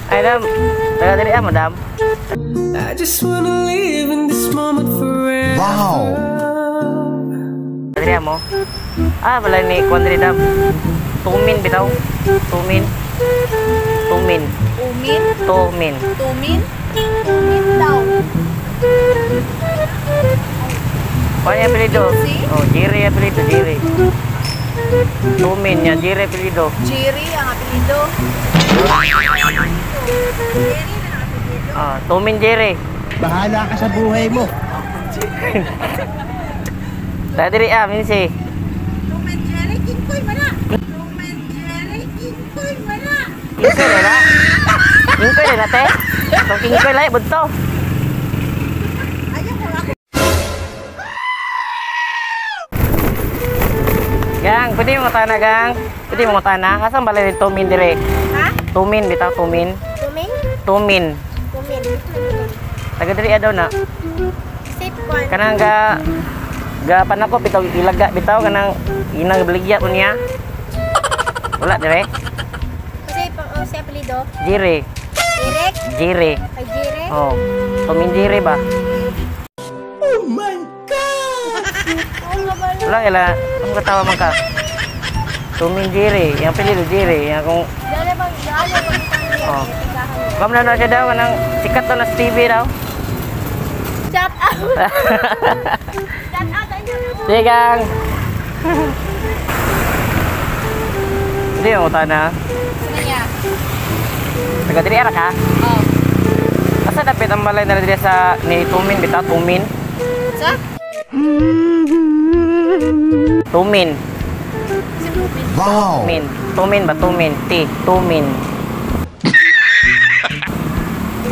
Ay, dam. Taga diri madam. I just wanna live in this moment forever. Wow. Diri mo. Wala ni kuan diri dam. Tumin bitaw. Tumin. Umin? Tumin. Tumin daw. Kuan yung apelido. Oh, Jiri apelido, Jiri. Tumin yan, Jiri apelido. Jiri ang apelido. Tumin Jiri. Bahala ka sa buhay mo. Taga diri minsi. Tumin Jiri, kingkoy mana. Tumin Jiri, kingkoy mana. Kingkoy na na? Kingkoy na na te? Kung kingkoy lang, bunto. Gang, pwede mo tana gang? Pwede mo tana? Kasang balay ni Tumin dire? Ha? Tumin, bitaw, Tumin. Tumin? Tumin. Tumin. Taga diri daw na. Safe one. Kanang ga panako bitaw ilaga bitaw kanang inang beligya po niya. Wala dire? Si apelido? Jiri. Direk? Jiri. Ay, Jiri? Oh. Tumin Jiri ba? Oh my God! Oo nga ba? Wala ila. Ang katawa man ka. Tumin Jiri. Yang apelido Jiri. Yang kung Dali bang oh. Kam na siya daw kanang sikat daw na sa TV daw. Shout out! Shout out! Sige gang. Hindi mo tana. Sino niya? Taga diri ara ka? Oh. Asa dapat ang balay na diri sa ni Tumin bitaw Tumin. Sa? Tumin. Si Tumin. Wow. Tumin. Tumin ba Tumin? Tumin.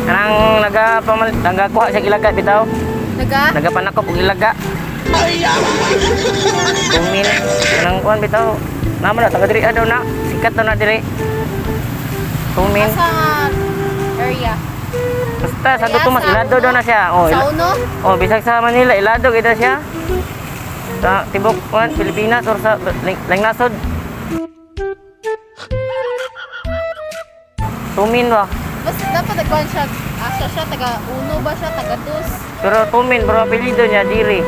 Kanang nagakuha sa ilaga bitaw. Nagapanakop og ilaga. Tumin. Kanang kuan bitaw. Nama na taga diri daw na. Sikat daw na diri. Tumin. Sa area? Basta sa Dutumas ilado daw na siya. Oh, Sa Uno? oh, bisag sa Manila ilado gid siya. Sa tibok kuan Pilipinas or sa Langnasod. Tumin ba? Basta dapat nagkuhan siya. Asa siya, taga Uno ba siya, taga Dos? Pero Tumin bro apelyido niya Diri.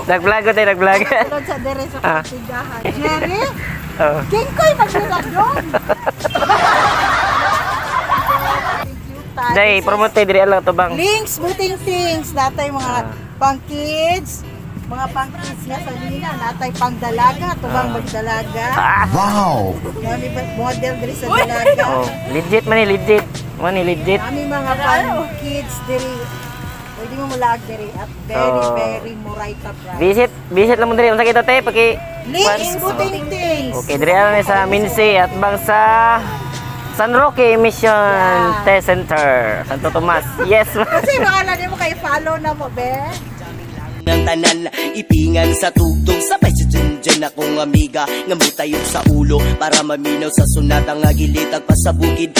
Nag-vlog ko tayo, nag-vlog. Tulad sa dire sa katigahan. Jerry? Oh. Kingkoy magsulat doon! Day, promote tayo diri lang to bang. Links, buting things, natay mga pang kids, mga pang kids nga sa Lina, natay pang dalaga, tubang magdalaga. Wow. Nami model diri sa dalaga. Oh, legit man ni legit. Man ni legit. Nami mga pang kids diri. Pwede mo mulag diri at very Moraita price. Visit lang mo diri unsa kita te paki Links, buting things. okay, diri ani sa Minsi at bang sa San Roque Mission Test Center, Santo Tomas. Yes. Kasi baka mo kay follow na mo, be. Ng tanan, ipingan sa tugtog sabay sa dyan akong amiga ngamutayon sa ulo para maminaw sa sunat ang agilit at pasabukid.